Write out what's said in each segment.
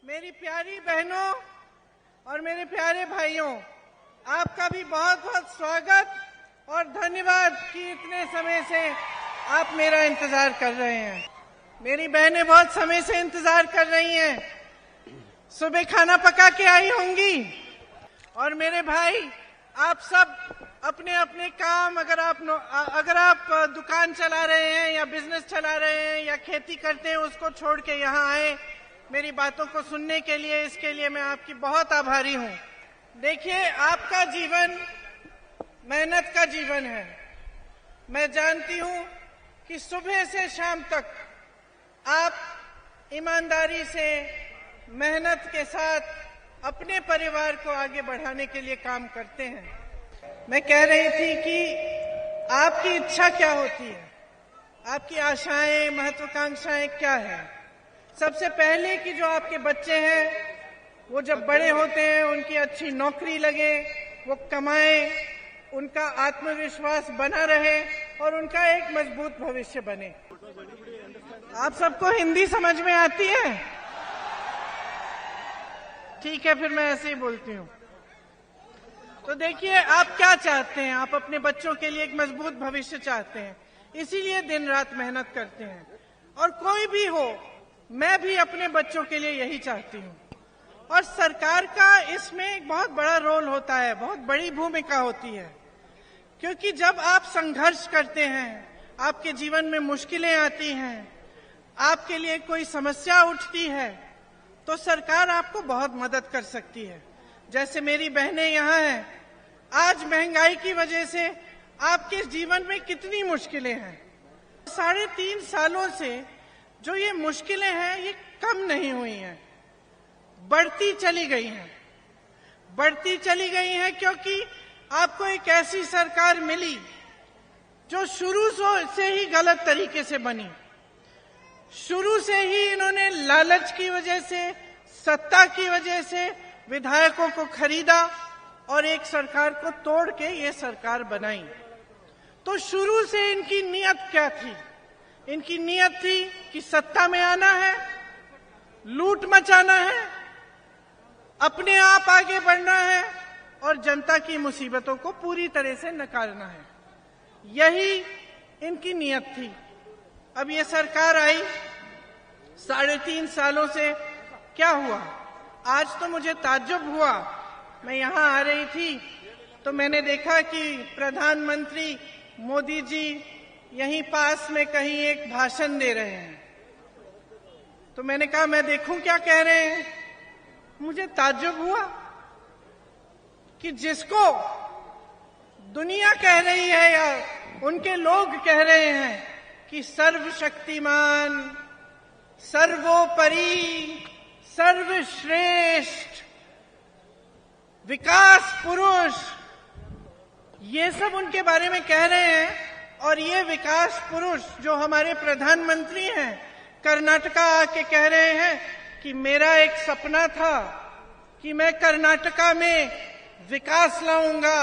मेरी प्यारी बहनों और मेरे प्यारे भाइयों, आपका भी बहुत बहुत स्वागत और धन्यवाद कि इतने समय से आप मेरा इंतजार कर रहे हैं। मेरी बहनें बहुत समय से इंतजार कर रही हैं, सुबह खाना पका के आई होंगी। और मेरे भाई, आप सब अपने अपने काम, अगर आप दुकान चला रहे हैं या बिजनेस चला रहे हैं या खेती करते हैं, उसको छोड़ के यहाँ आए मेरी बातों को सुनने के लिए। इसके लिए मैं आपकी बहुत आभारी हूँ। देखिए, आपका जीवन मेहनत का जीवन है। मैं जानती हूँ कि सुबह से शाम तक आप ईमानदारी से, मेहनत के साथ अपने परिवार को आगे बढ़ाने के लिए काम करते हैं। मैं कह रही थी कि आपकी इच्छा क्या होती है, आपकी आशाएं, महत्वाकांक्षाएं क्या है। सबसे पहले कि जो आपके बच्चे हैं वो जब बड़े होते हैं, उनकी अच्छी नौकरी लगे, वो कमाएं, उनका आत्मविश्वास बना रहे और उनका एक मजबूत भविष्य बने। आप सबको हिंदी समझ में आती है? ठीक है, फिर मैं ऐसे ही बोलती हूँ। तो देखिए, आप क्या चाहते हैं? आप अपने बच्चों के लिए एक मजबूत भविष्य चाहते हैं, इसीलिए दिन रात मेहनत करते हैं। और कोई भी हो, मैं भी अपने बच्चों के लिए यही चाहती हूँ। और सरकार का इसमें एक बहुत बड़ा रोल होता है, बहुत बड़ी भूमिका होती है। क्योंकि जब आप संघर्ष करते हैं, आपके जीवन में मुश्किलें आती हैं, आपके लिए कोई समस्या उठती है, तो सरकार आपको बहुत मदद कर सकती है। जैसे मेरी बहनें यहाँ हैं, आज महंगाई की वजह से आपके जीवन में कितनी मुश्किलें हैं। 3.5 सालों से जो ये मुश्किलें हैं, ये कम नहीं हुई हैं, बढ़ती चली गई हैं। बढ़ती चली गई हैं क्योंकि आपको एक ऐसी सरकार मिली जो शुरू से ही गलत तरीके से बनी। शुरू से ही इन्होंने लालच की वजह से, सत्ता की वजह से विधायकों को खरीदा और एक सरकार को तोड़ के ये सरकार बनाई। तो शुरू से इनकी नीयत क्या थी? इनकी नीयत थी कि सत्ता में आना है, लूट मचाना है, अपने आप आगे बढ़ना है और जनता की मुसीबतों को पूरी तरह से नकारना है। यही इनकी नीयत थी। अब ये सरकार आई, 3.5 सालों से क्या हुआ? आज तो मुझे ताज्जुब हुआ। मैं यहाँ आ रही थी तो मैंने देखा कि प्रधानमंत्री मोदी जी यहीं पास में कहीं एक भाषण दे रहे हैं। तो मैंने कहा, मैं देखूं क्या कह रहे हैं। मुझे ताज्जुब हुआ कि जिसको दुनिया कह रही है या उनके लोग कह रहे हैं कि सर्वशक्तिमान, सर्वोपरि, सर्वश्रेष्ठ, विकास पुरुष, ये सब उनके बारे में कह रहे हैं। और ये विकास पुरुष जो हमारे प्रधानमंत्री हैं, कर्नाटका आके कह रहे हैं कि मेरा एक सपना था कि मैं कर्नाटका में विकास लाऊंगा।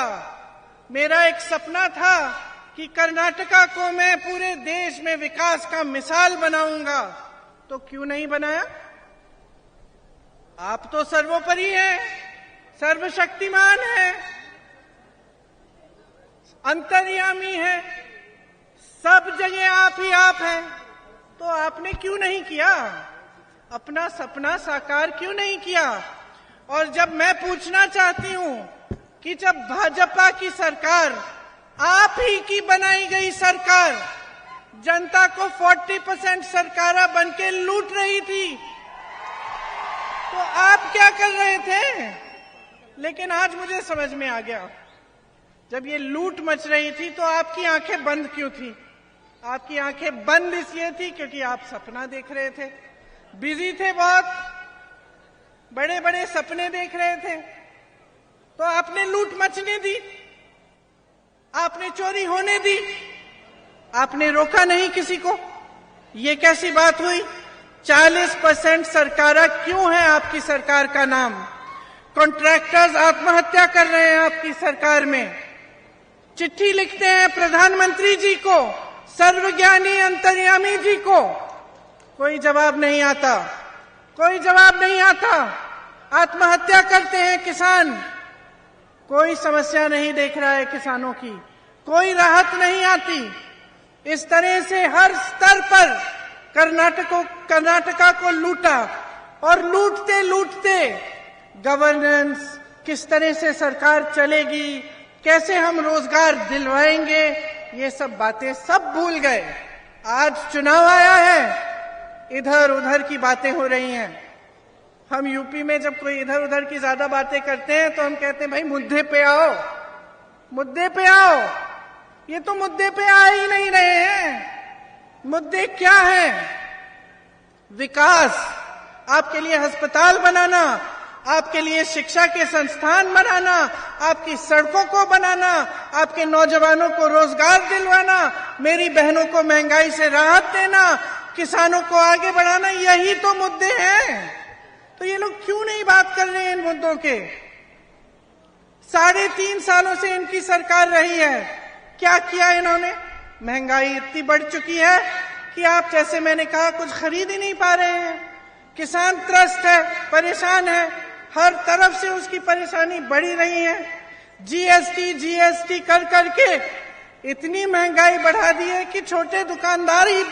मेरा एक सपना था कि कर्नाटका को मैं पूरे देश में विकास का मिसाल बनाऊंगा। तो क्यों नहीं बनाया? आप तो सर्वोपरि हैं, सर्वशक्तिमान हैं, अंतर्यामी हैं, सब जगह आप ही आप हैं। तो आपने क्यों नहीं किया? अपना सपना साकार क्यों नहीं किया? और जब मैं पूछना चाहती हूं कि जब भाजपा की सरकार, आप ही की बनाई गई सरकार, जनता को 40% सरकारा बन के लूट रही थी, तो आप क्या कर रहे थे? लेकिन आज मुझे समझ में आ गया, जब ये लूट मच रही थी तो आपकी आंखें बंद क्यों थी? आपकी आंखें बंद इसलिए थी क्योंकि आप सपना देख रहे थे, बिजी थे, बहुत बड़े बड़े सपने देख रहे थे। तो आपने लूट मचने दी, आपने चोरी होने दी, आपने रोका नहीं किसी को। ये कैसी बात हुई? 40% सरकारा क्यों है आपकी सरकार का नाम? कॉन्ट्रैक्टर्स आत्महत्या कर रहे हैं आपकी सरकार में। चिट्ठी लिखते हैं प्रधानमंत्री जी को, सर्वज्ञानी अंतर्यामी जी को, कोई जवाब नहीं आता। कोई जवाब नहीं आता। आत्महत्या करते हैं किसान, कोई समस्या नहीं देख रहा है किसानों की, कोई राहत नहीं आती। इस तरह से हर स्तर पर कर्नाटका को लूटा और लूटते लूटते गवर्नेंस, किस तरह से सरकार चलेगी, कैसे हम रोजगार दिलवाएंगे, ये सब बातें सब भूल गए। आज चुनाव आया है, इधर उधर की बातें हो रही हैं। हम यूपी में जब कोई इधर उधर की ज्यादा बातें करते हैं तो हम कहते हैं भाई मुद्दे पे आओ, मुद्दे पे आओ। ये तो मुद्दे पे आ ही नहीं रहे हैं। मुद्दे क्या हैं? विकास, आपके लिए अस्पताल बनाना, आपके लिए शिक्षा के संस्थान बनाना, आपकी सड़कों को बनाना, आपके नौजवानों को रोजगार दिलवाना, मेरी बहनों को महंगाई से राहत देना, किसानों को आगे बढ़ाना, यही तो मुद्दे हैं। तो ये लोग क्यों नहीं बात कर रहे हैं इन मुद्दों के? 3.5 सालों से इनकी सरकार रही है, क्या किया इन्होंने? महंगाई इतनी बढ़ चुकी है कि आप, जैसे मैंने कहा, कुछ खरीद ही नहीं पा रहे हैं। किसान त्रस्त है, परेशान है, हर तरफ से उसकी परेशानी बढ़ी रही है। जीएसटी कर करके इतनी महंगाई बढ़ा दी है कि छोटे दुकानदार ही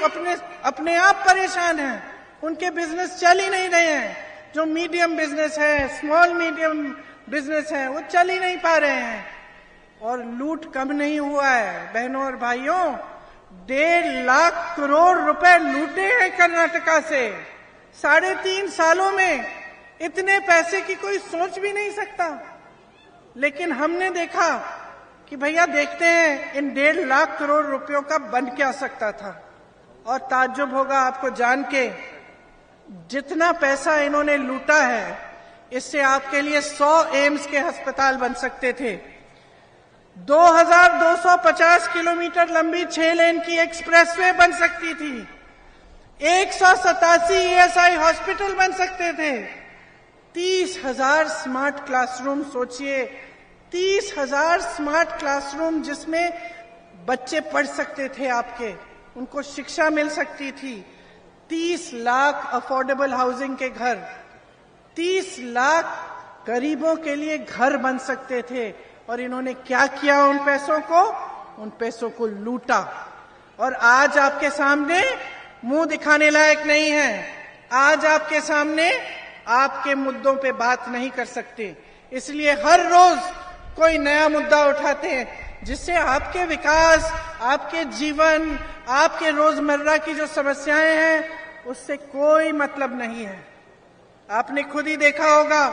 अपने आप परेशान हैं, उनके बिजनेस चल ही नहीं रहे हैं। जो मीडियम बिजनेस है, स्मॉल मीडियम बिजनेस है, वो चल ही नहीं पा रहे हैं। और लूट कम नहीं हुआ है बहनों और भाइयों, 1.5 लाख करोड़ रुपए लूटे हैं कर्नाटका से। 3.5 सालों में इतने पैसे की कोई सोच भी नहीं सकता। लेकिन हमने देखा कि भैया देखते हैं इन 1.5 लाख करोड़ रुपयों का बन क्या सकता था। और ताज्जुब होगा आपको जान के, जितना पैसा इन्होंने लूटा है, इससे आपके लिए 100 एम्स के अस्पताल बन सकते थे। 2250 किलोमीटर लंबी 6 लेन की एक्सप्रेसवे बन सकती थी। 187 ईएसआई हॉस्पिटल बन सकते थे। 30,000 स्मार्ट क्लासरूम, सोचिए 30,000 स्मार्ट क्लासरूम जिसमें बच्चे पढ़ सकते थे आपके, उनको शिक्षा मिल सकती थी। 30 लाख अफोर्डेबल हाउसिंग के घर, 30 लाख गरीबों के लिए घर बन सकते थे। और इन्होंने क्या किया? उन पैसों को लूटा। और आज आपके सामने मुंह दिखाने लायक नहीं है। आज आपके सामने आपके मुद्दों पे बात नहीं कर सकते। इसलिए हर रोज कोई नया मुद्दा उठाते हैं जिससे आपके विकास, आपके जीवन, आपके रोजमर्रा की जो समस्याएं हैं, उससे कोई मतलब नहीं है। आपने खुद ही देखा होगा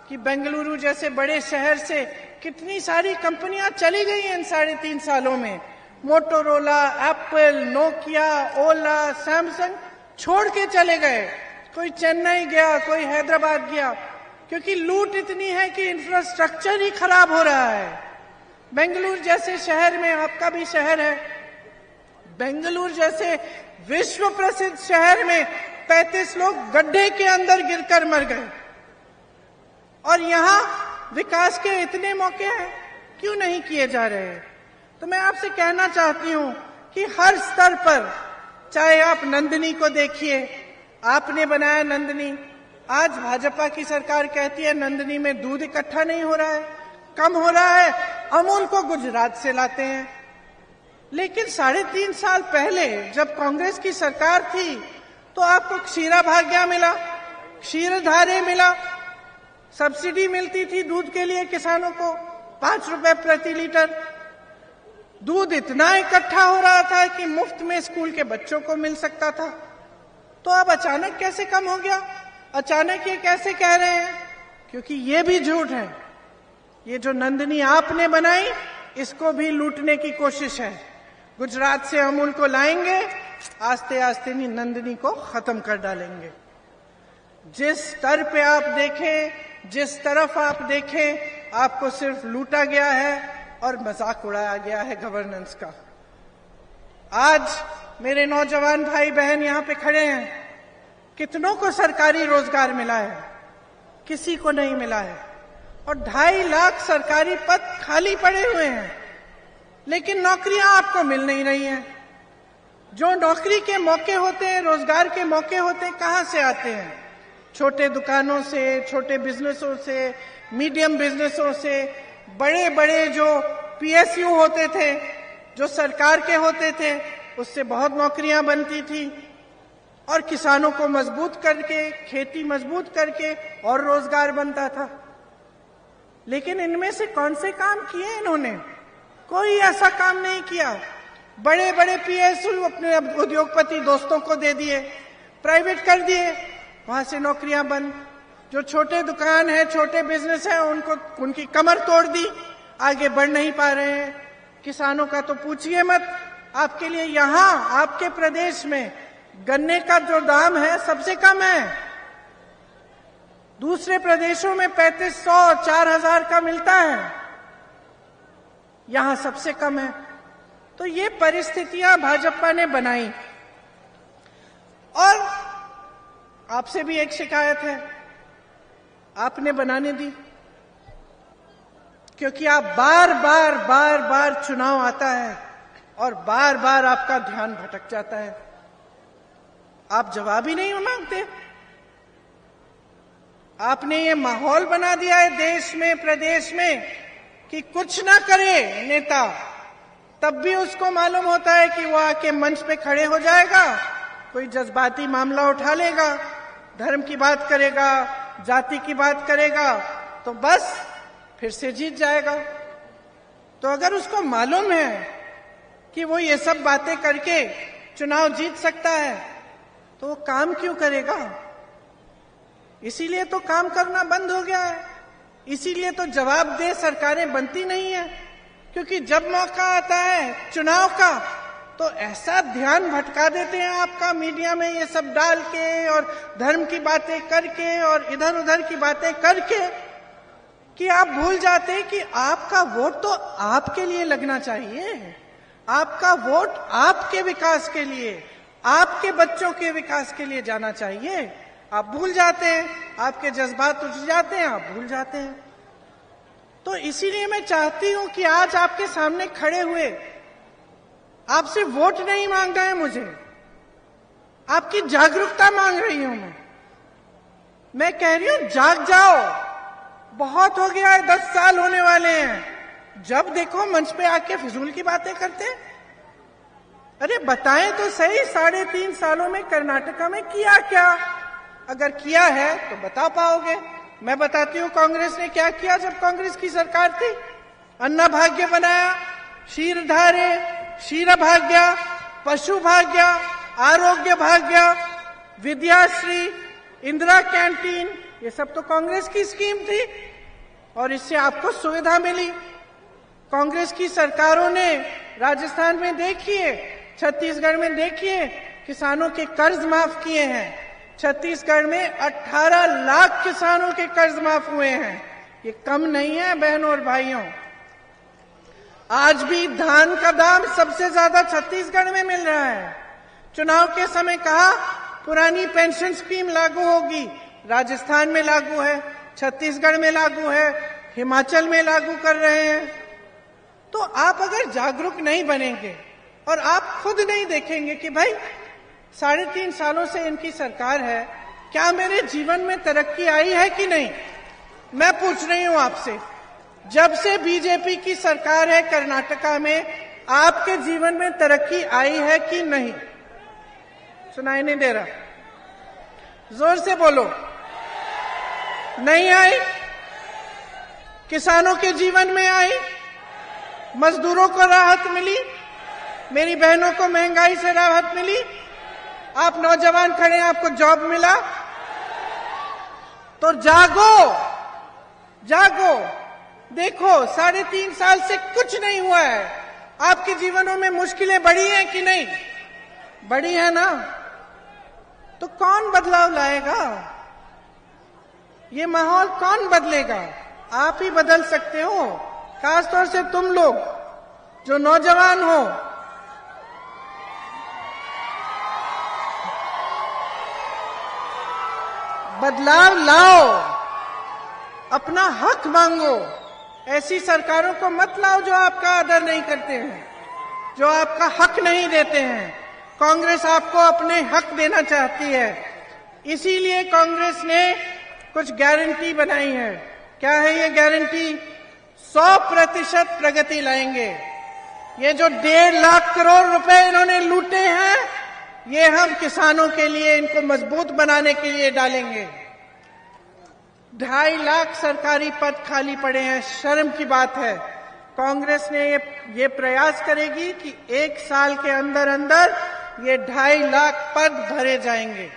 कि बेंगलुरु जैसे बड़े शहर से कितनी सारी कंपनियां चली गई हैं इन 3.5 सालों में। मोटोरोला, एप्पल, नोकिया, ओला, सैमसंग छोड़ के चले गए। कोई चेन्नई गया, कोई हैदराबाद गया, क्योंकि लूट इतनी है कि इंफ्रास्ट्रक्चर ही खराब हो रहा है। बेंगलुरु जैसे शहर में, आपका भी शहर है, बेंगलुरु जैसे विश्व प्रसिद्ध शहर में 35 लोग गड्ढे के अंदर गिरकर मर गए। और यहां विकास के इतने मौके हैं, क्यों नहीं किए जा रहे? तो मैं आपसे कहना चाहती हूं कि हर स्तर पर, चाहे आप नंदिनी को देखिए, आपने बनाया नंदिनी, आज भाजपा की सरकार कहती है नंदिनी में दूध इकट्ठा नहीं हो रहा है, कम हो रहा है, अमूल को गुजरात से लाते हैं। लेकिन 3.5 साल पहले जब कांग्रेस की सरकार थी तो आपको क्षीरा भाग्य मिला, क्षीरधारे मिला, सब्सिडी मिलती थी दूध के लिए किसानों को 5 रुपए प्रति लीटर। दूध इतना इकट्ठा हो रहा था कि मुफ्त में स्कूल के बच्चों को मिल सकता था। तो अब अचानक कैसे कम हो गया? अचानक ये कैसे कह रहे हैं? क्योंकि ये भी झूठ है। ये जो नंदिनी आपने बनाई, इसको भी लूटने की कोशिश है। गुजरात से अमूल को लाएंगे, आस्ते आस्ते नंदिनी को खत्म कर डालेंगे। जिस स्तर पे आप देखें, जिस तरफ आप देखें, आपको सिर्फ लूटा गया है और मजाक उड़ाया गया है गवर्नेंस का। आज मेरे नौजवान भाई बहन यहां पे खड़े हैं, कितनों को सरकारी रोजगार मिला है? किसी को नहीं मिला है। और 2.5 लाख सरकारी पद खाली पड़े हुए हैं, लेकिन नौकरियां आपको मिल नहीं रही हैं। जो नौकरी के मौके होते हैं, रोजगार के मौके होते हैं, कहां से आते हैं? छोटे दुकानों से, छोटे बिजनेसों से, मीडियम बिजनेसों से, बड़े बड़े जो PSU होते थे, जो सरकार के होते थे, उससे बहुत नौकरियां बनती थी और किसानों को मजबूत करके, खेती मजबूत करके और रोजगार बनता था। लेकिन इनमें से कौन से काम किए इन्होंने? कोई ऐसा काम नहीं किया। बड़े बड़े PSU अपने उद्योगपति दोस्तों को दे दिए, प्राइवेट कर दिए, वहां से नौकरियां बंद। जो छोटे दुकान है, छोटे बिजनेस है, उनकी कमर तोड़ दी, आगे बढ़ नहीं पा रहे हैं। किसानों का तो पूछिए मत। आपके लिए यहां आपके प्रदेश में गन्ने का जो दाम है सबसे कम है। दूसरे प्रदेशों में 3500, 4000 का मिलता है, यहां सबसे कम है। तो ये परिस्थितियां भाजपा ने बनाई। और आपसे भी एक शिकायत है, आपने बनाने दी, क्योंकि आप बार बार चुनाव आता है और बार बार आपका ध्यान भटक जाता है। आप जवाब ही नहीं मांगते। आपने ये माहौल बना दिया है देश में, प्रदेश में, कि कुछ ना करे नेता, तब भी उसको मालूम होता है कि वो आके मंच पे खड़े हो जाएगा, कोई जज्बाती मामला उठा लेगा, धर्म की बात करेगा, जाति की बात करेगा, तो बस फिर से जीत जाएगा। तो अगर उसको मालूम है कि वो ये सब बातें करके चुनाव जीत सकता है, तो वो काम क्यों करेगा? इसीलिए तो काम करना बंद हो गया है। इसीलिए तो जवाबदेह सरकारें बनती नहीं है, क्योंकि जब मौका आता है चुनाव का, तो ऐसा ध्यान भटका देते हैं आपका मीडिया में ये सब डाल के और धर्म की बातें करके और इधर उधर की बातें करके, कि आप भूल जाते हैं कि आपका वोट तो आपके लिए लगना चाहिए। आपका वोट आपके विकास के लिए, आपके बच्चों के विकास के लिए जाना चाहिए। आप भूल जाते हैं, आपके जज्बात उठ जाते हैं, आप भूल जाते हैं। तो इसीलिए मैं चाहती हूं कि आज आपके सामने खड़े हुए, आपसे वोट नहीं मांगना है मुझे, आपकी जागरूकता मांग रही हूं मैं कह रही हूं जाग जाओ। बहुत हो गया है, 10 साल होने वाले हैं, जब देखो मंच पे आके फिजूल की बातें करते हैं। अरे बताएं तो सही, 3.5 सालों में कर्नाटका में किया क्या? अगर किया है तो बता पाओगे। मैं बताती हूं कांग्रेस ने क्या किया जब कांग्रेस की सरकार थी। अन्ना भाग्य बनाया, क्षीरधारे, क्षीर भाग्य, पशु भाग्य, आरोग्य भाग्य, विद्याश्री, इंदिरा कैंटीन, ये सब तो कांग्रेस की स्कीम थी और इससे आपको सुविधा मिली। कांग्रेस की सरकारों ने राजस्थान में देखिए, छत्तीसगढ़ में देखिए, किसानों के कर्ज माफ किए हैं। छत्तीसगढ़ में 18 लाख किसानों के कर्ज माफ हुए हैं। ये कम नहीं है बहनों और भाइयों। आज भी धान का दाम सबसे ज्यादा छत्तीसगढ़ में मिल रहा है। चुनाव के समय कहा पुरानी पेंशन स्कीम लागू होगी, राजस्थान में लागू है, छत्तीसगढ़ में लागू है, हिमाचल में लागू कर रहे हैं। तो आप अगर जागरूक नहीं बनेंगे और आप खुद नहीं देखेंगे कि भाई 3.5 सालों से इनकी सरकार है, क्या मेरे जीवन में तरक्की आई है कि नहीं? मैं पूछ रही हूं आपसे, जब से बीजेपी की सरकार है कर्नाटका में, आपके जीवन में तरक्की आई है कि नहीं? सुनाई नहीं दे रहा, जोर से बोलो। नहीं आई? किसानों के जीवन में आई? मजदूरों को राहत मिली? मेरी बहनों को महंगाई से राहत मिली? आप नौजवान खड़े हैं, आपको जॉब मिला? तो जागो, जागो। देखो 3.5 साल से कुछ नहीं हुआ है। आपके जीवनों में मुश्किलें बढ़ी हैं कि नहीं? बढ़ी है ना? तो कौन बदलाव लाएगा? ये माहौल कौन बदलेगा? आप ही बदल सकते हो, खासतौर से तुम लोग जो नौजवान हो। बदलाव लाओ, अपना हक मांगो। ऐसी सरकारों को मत लाओ जो आपका आदर नहीं करते हैं, जो आपका हक नहीं देते हैं। कांग्रेस आपको अपने हक देना चाहती है। इसीलिए कांग्रेस ने कुछ गारंटी बनाई है। क्या है ये गारंटी? 100% प्रगति लाएंगे। ये जो 1.5 लाख करोड़ रुपए इन्होंने लूटे हैं, ये हम किसानों के लिए, इनको मजबूत बनाने के लिए डालेंगे। 2.5 लाख सरकारी पद खाली पड़े हैं, शर्म की बात है। कांग्रेस ने ये प्रयास करेगी कि 1 साल के अंदर अंदर ये 2.5 लाख पद भरे जाएंगे।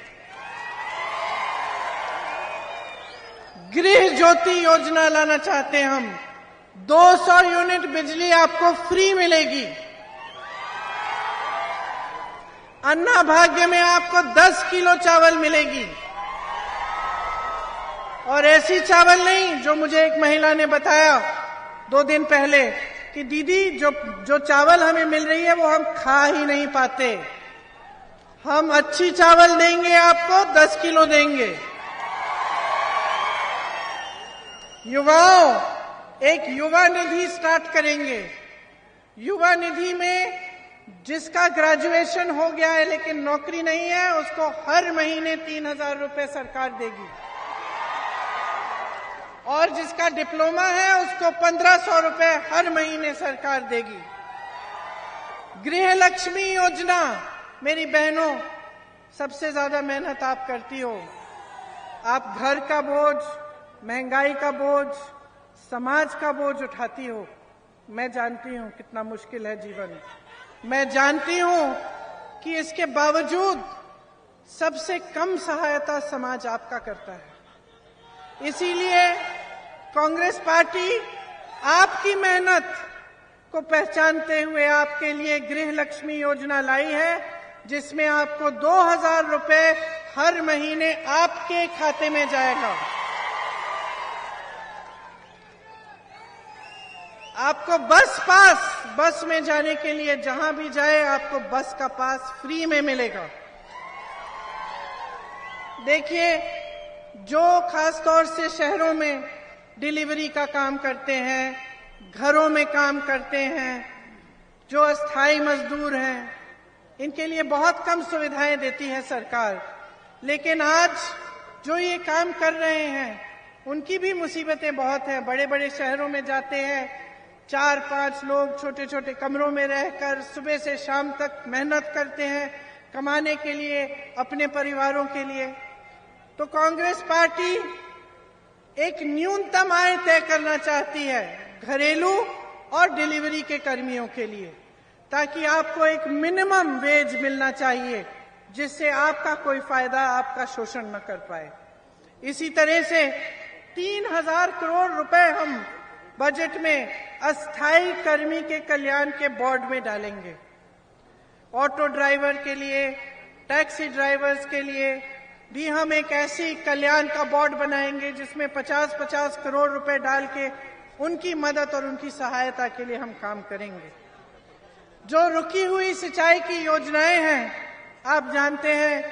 गृह ज्योति योजना लाना चाहते हैं हम। 200 यूनिट बिजली आपको फ्री मिलेगी। अन्ना भाग्य में आपको 10 किलो चावल मिलेगी। और ऐसी चावल नहीं जो मुझे एक महिला ने बताया 2 दिन पहले कि दीदी जो चावल हमें मिल रही है वो हम खा ही नहीं पाते। हम अच्छी चावल देंगे, आपको 10 किलो देंगे। युवाओं, एक युवा निधि स्टार्ट करेंगे। युवा निधि में जिसका ग्रेजुएशन हो गया है लेकिन नौकरी नहीं है, उसको हर महीने 3,000 रुपए सरकार देगी। और जिसका डिप्लोमा है उसको 1,500 रुपए हर महीने सरकार देगी। गृह लक्ष्मी योजना, मेरी बहनों, सबसे ज्यादा मेहनत आप करती हो। आप घर का बोझ, महंगाई का बोझ, समाज का बोझ उठाती हो। मैं जानती हूं कितना मुश्किल है जीवन। मैं जानती हूं कि इसके बावजूद सबसे कम सहायता समाज आपका करता है। इसीलिए कांग्रेस पार्टी आपकी मेहनत को पहचानते हुए आपके लिए गृह लक्ष्मी योजना लाई है, जिसमें आपको 2,000 रुपए हर महीने आपके खाते में जाएगा। आपको बस में जाने के लिए जहां भी जाए आपको बस का पास फ्री में मिलेगा। देखिए, जो खासतौर से शहरों में डिलीवरी का काम करते हैं, घरों में काम करते हैं, जो अस्थाई मजदूर हैं, इनके लिए बहुत कम सुविधाएं देती है सरकार। लेकिन आज जो ये काम कर रहे हैं उनकी भी मुसीबतें बहुत हैं। बड़े बड़े शहरों में जाते हैं, 4-5 लोग छोटे छोटे कमरों में रहकर सुबह से शाम तक मेहनत करते हैं कमाने के लिए, अपने परिवारों के लिए। तो कांग्रेस पार्टी एक न्यूनतम आय तय करना चाहती है घरेलू और डिलीवरी के कर्मियों के लिए, ताकि आपको एक मिनिमम वेज मिलना चाहिए, जिससे आपका कोई फायदा, आपका शोषण न कर पाए। इसी तरह से 3,000 करोड़ रुपए हम बजट में अस्थाई कर्मी के कल्याण के बोर्ड में डालेंगे। ऑटो ड्राइवर के लिए, टैक्सी ड्राइवर्स के लिए भी हम एक ऐसी कल्याण का बोर्ड बनाएंगे जिसमें 50-50 करोड़ रुपए डाल के उनकी मदद और उनकी सहायता के लिए हम काम करेंगे। जो रुकी हुई सिंचाई की योजनाएं हैं, आप जानते हैं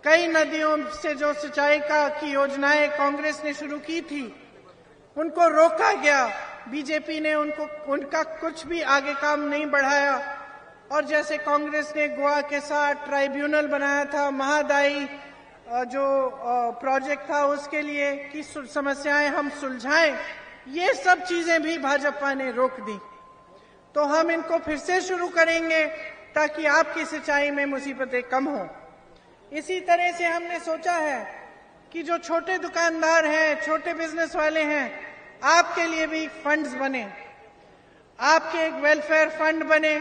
कई नदियों से जो सिंचाई की योजनाएं कांग्रेस ने शुरू की थी, उनको रोका गया। बीजेपी ने उनका कुछ भी आगे काम नहीं बढ़ाया। और जैसे कांग्रेस ने गोवा के साथ ट्राइब्यूनल बनाया था, महादाई जो प्रोजेक्ट था उसके लिए कि समस्याएं हम सुलझाएं, ये सब चीजें भी भाजपा ने रोक दी। तो हम इनको फिर से शुरू करेंगे ताकि आपकी सिंचाई में मुसीबतें कम हो। इसी तरह से हमने सोचा है कि जो छोटे दुकानदार हैं, छोटे बिजनेस वाले हैं, आपके लिए भी फंड्स बने, आपके एक वेलफेयर फंड बने,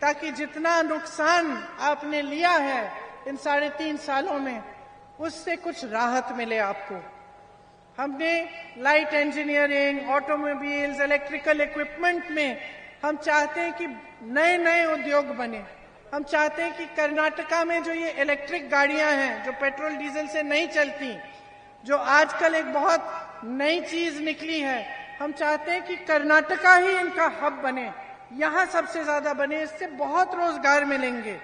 ताकि जितना नुकसान आपने लिया है इन 3.5 सालों में, उससे कुछ राहत मिले आपको। हमने light engineering, automobiles, electrical equipment में हम चाहते हैं कि नए नए उद्योग बने। हम चाहते हैं कि कर्नाटका में जो ये इलेक्ट्रिक गाड़ियां हैं, जो पेट्रोल डीजल से नहीं चलती, जो आजकल एक बहुत नई चीज निकली है, हम चाहते हैं कि कर्नाटका ही इनका हब बने, यहां सबसे ज्यादा बने, इससे बहुत रोजगार मिलेंगे।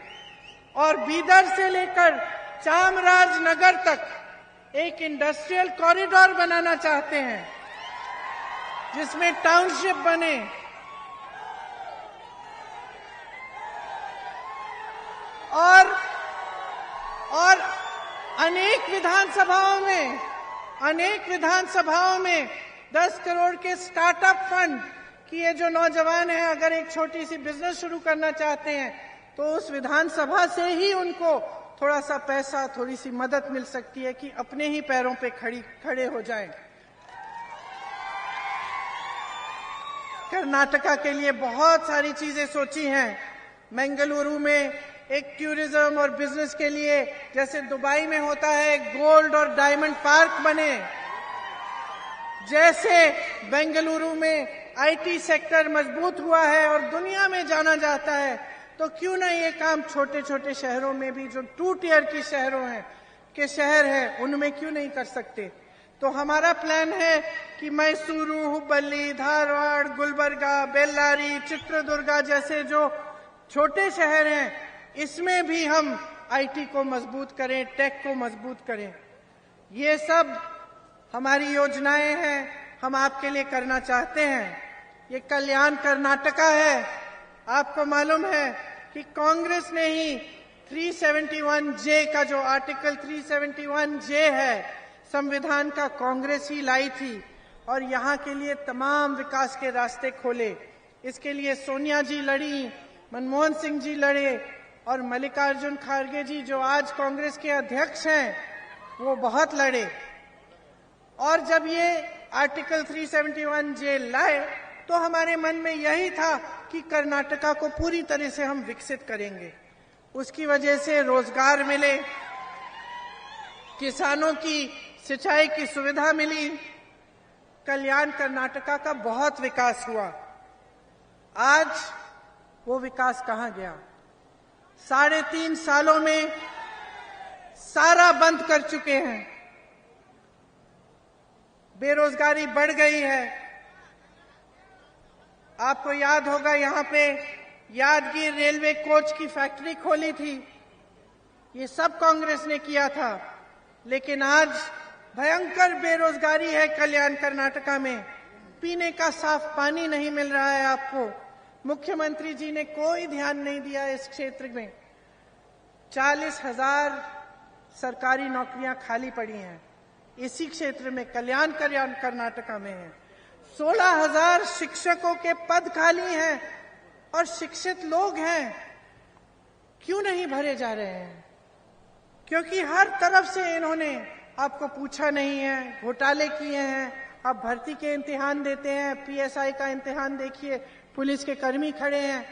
और बीदर से लेकर चामराजनगर तक एक इंडस्ट्रियल कॉरिडोर बनाना चाहते हैं, जिसमें टाउनशिप बने, और अनेक विधानसभाओं में 10 करोड़ के स्टार्टअप फंड कि ये जो नौजवान हैं अगर एक छोटी सी बिजनेस शुरू करना चाहते हैं तो उस विधानसभा से ही उनको थोड़ा सा पैसा, थोड़ी सी मदद मिल सकती है कि अपने ही पैरों पे खड़े हो जाएं। कर्नाटका के लिए बहुत सारी चीजें सोची हैं। बेंगलुरु में एक टूरिज्म और बिजनेस के लिए जैसे दुबई में होता है गोल्ड और डायमंड पार्क बने, जैसे बेंगलुरु में आईटी सेक्टर मजबूत हुआ है और दुनिया में जाना जाता है, तो क्यों ना ये काम छोटे छोटे शहरों में भी, जो 2 टियर की शहर हैं उनमें क्यों नहीं कर सकते। तो हमारा प्लान है कि मैसूरू, हुबली, धारवाड़, गुलबर्गा, बेल्लारी, चित्रदुर्गा जैसे जो छोटे शहर हैं इसमें भी हम आईटी को मजबूत करें, टेक को मजबूत करें। ये सब हमारी योजनाएं हैं, हम आपके लिए करना चाहते हैं। ये कल्याण कर्नाटका है। आपको मालूम है कि कांग्रेस ने ही 371J का जो आर्टिकल 371J है संविधान का, कांग्रेस ही लाई थी और यहाँ के लिए तमाम विकास के रास्ते खोले। इसके लिए सोनिया जी लड़ी, मनमोहन सिंह जी लड़े और मल्लिकार्जुन खड़गे जी जो आज कांग्रेस के अध्यक्ष हैं वो बहुत लड़े। और जब ये आर्टिकल 371J लाए तो हमारे मन में यही था कि कर्नाटका को पूरी तरह से हम विकसित करेंगे। उसकी वजह से रोजगार मिले, किसानों की सिंचाई की सुविधा मिली, कल्याण कर्नाटका का बहुत विकास हुआ। आज वो विकास कहां गया? 3.5 सालों में सारा बंद कर चुके हैं। बेरोजगारी बढ़ गई है। आपको याद होगा यहाँ पे यादगीर रेलवे कोच की फैक्ट्री खोली थी, ये सब कांग्रेस ने किया था। लेकिन आज भयंकर बेरोजगारी है कल्याण कर्नाटका में, पीने का साफ पानी नहीं मिल रहा है आपको। मुख्यमंत्री जी ने कोई ध्यान नहीं दिया इस क्षेत्र में। 40,000 सरकारी नौकरियां खाली पड़ी हैं इसी क्षेत्र में, कल्याण कर्नाटका में है। 16,000 शिक्षकों के पद खाली हैं और शिक्षित लोग हैं, क्यों नहीं भरे जा रहे हैं? क्योंकि हर तरफ से इन्होंने आपको पूछा नहीं है, घोटाले किए हैं। आप भर्ती के इम्तिहान देते हैं, पीएसआई का इम्तिहान देखिए, पुलिस के कर्मी खड़े हैं,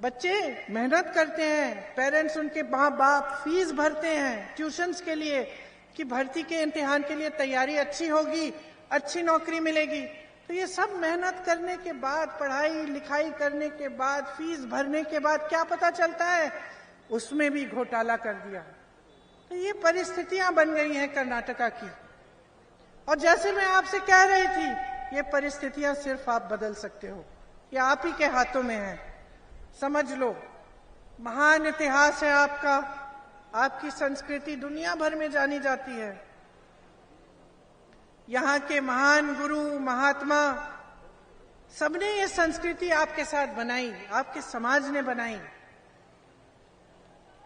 बच्चे मेहनत करते हैं, पेरेंट्स उनके माँ बाप फीस भरते हैं ट्यूशंस के लिए कि भर्ती के इम्तिहान के लिए तैयारी अच्छी होगी, अच्छी नौकरी मिलेगी। तो ये सब मेहनत करने के बाद, पढ़ाई लिखाई करने के बाद, फीस भरने के बाद क्या पता चलता है? उसमें भी घोटाला कर दिया। तो ये परिस्थितियां बन गई हैं कर्नाटका की। और जैसे मैं आपसे कह रही थी, ये परिस्थितियां सिर्फ आप बदल सकते हो, ये आप ही के हाथों में है। समझ लो, महान इतिहास है आपका, आपकी संस्कृति दुनिया भर में जानी जाती है। यहाँ के महान गुरु महात्मा सबने ये संस्कृति आपके साथ बनाई, आपके समाज ने बनाई।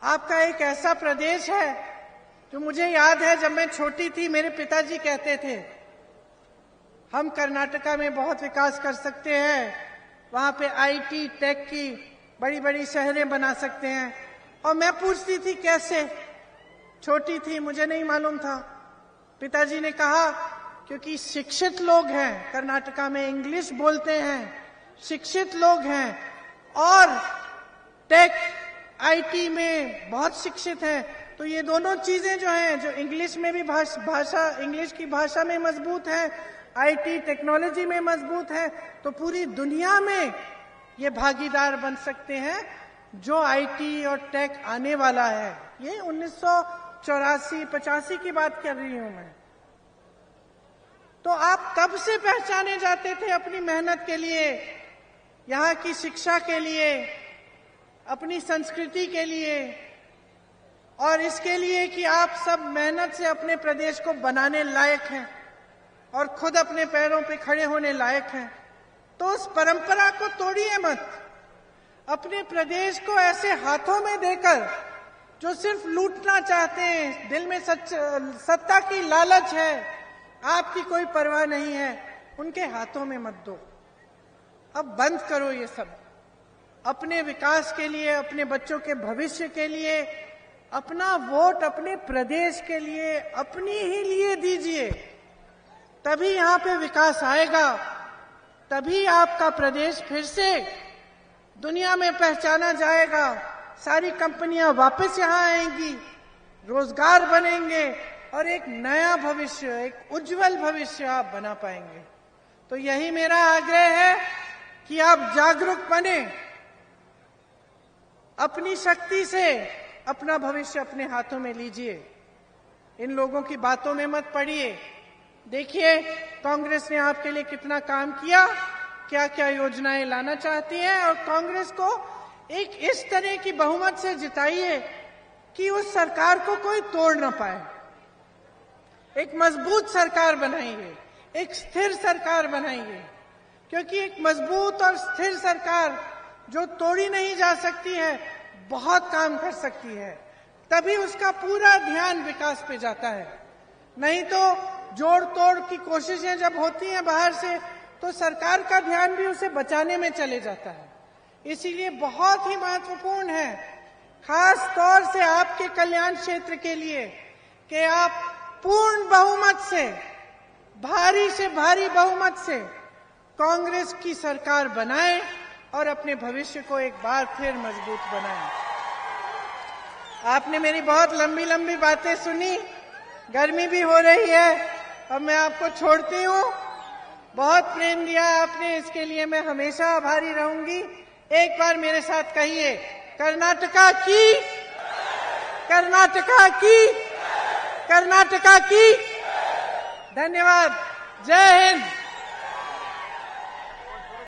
आपका एक ऐसा प्रदेश है जो मुझे याद है जब मैं छोटी थी मेरे पिताजी कहते थे हम कर्नाटका में बहुत विकास कर सकते हैं, वहां पे आईटी टेक की बड़ी बड़ी शहरें बना सकते हैं। और मैं पूछती थी कैसे, छोटी थी मुझे नहीं मालूम था। पिताजी ने कहा क्योंकि शिक्षित लोग हैं कर्नाटका में, इंग्लिश बोलते हैं, शिक्षित लोग हैं और टेक आईटी में बहुत शिक्षित हैं। तो ये दोनों चीजें जो हैं, जो इंग्लिश में भी भाषा इंग्लिश की भाषा में मजबूत है, आईटी टेक्नोलॉजी में मजबूत है, तो पूरी दुनिया में ये भागीदार बन सकते हैं जो आईटी और टेक आने वाला है। ये 1984-85 की बात कर रही हूं मैं। तो आप तब से पहचाने जाते थे अपनी मेहनत के लिए, यहाँ की शिक्षा के लिए, अपनी संस्कृति के लिए और इसके लिए कि आप सब मेहनत से अपने प्रदेश को बनाने लायक हैं और खुद अपने पैरों पे खड़े होने लायक हैं। तो उस परंपरा को तोड़िए मत। अपने प्रदेश को ऐसे हाथों में देकर जो सिर्फ लूटना चाहते हैं, दिल में सत्ता की लालच है, आपकी कोई परवाह नहीं है, उनके हाथों में मत दो। अब बंद करो ये सब। अपने विकास के लिए, अपने बच्चों के भविष्य के लिए, अपना वोट अपने प्रदेश के लिए, अपनी ही लिए दीजिए। तभी यहां पे विकास आएगा, तभी आपका प्रदेश फिर से दुनिया में पहचाना जाएगा। सारी कंपनियां वापस यहां आएंगी, रोजगार बनेंगे और एक नया भविष्य, एक उज्जवल भविष्य आप बना पाएंगे। तो यही मेरा आग्रह है कि आप जागरूक बने, अपनी शक्ति से अपना भविष्य अपने हाथों में लीजिए। इन लोगों की बातों में मत पड़िए। देखिए कांग्रेस ने आपके लिए कितना काम किया, क्या क्या योजनाएं लाना चाहती है, और कांग्रेस को एक इस तरह की बहुमत से जिताइए कि उस सरकार को कोई तोड़ ना पाए। एक मजबूत सरकार बनाइए, एक स्थिर सरकार बनाइए, क्योंकि एक मजबूत और स्थिर सरकार जो तोड़ी नहीं जा सकती है, बहुत काम कर सकती है। तभी उसका पूरा ध्यान विकास पे जाता है। नहीं तो जोड़ तोड़ की कोशिशें जब होती हैं बाहर से, तो सरकार का ध्यान भी उसे बचाने में चले जाता है। इसीलिए बहुत ही महत्वपूर्ण है, खास तौर से आपके कल्याण क्षेत्र के लिए, कि आप पूर्ण बहुमत से, भारी से भारी बहुमत से कांग्रेस की सरकार बनाएं और अपने भविष्य को एक बार फिर मजबूत बनाएं। आपने मेरी बहुत लंबी लंबी बातें सुनी, गर्मी भी हो रही है, अब मैं आपको छोड़ती हूँ। बहुत प्रेम दिया आपने, इसके लिए मैं हमेशा आभारी रहूंगी। एक बार मेरे साथ कहिए, कर्नाटका की, कर्नाटका की, कर्नाटका की। धन्यवाद। जय हिंद।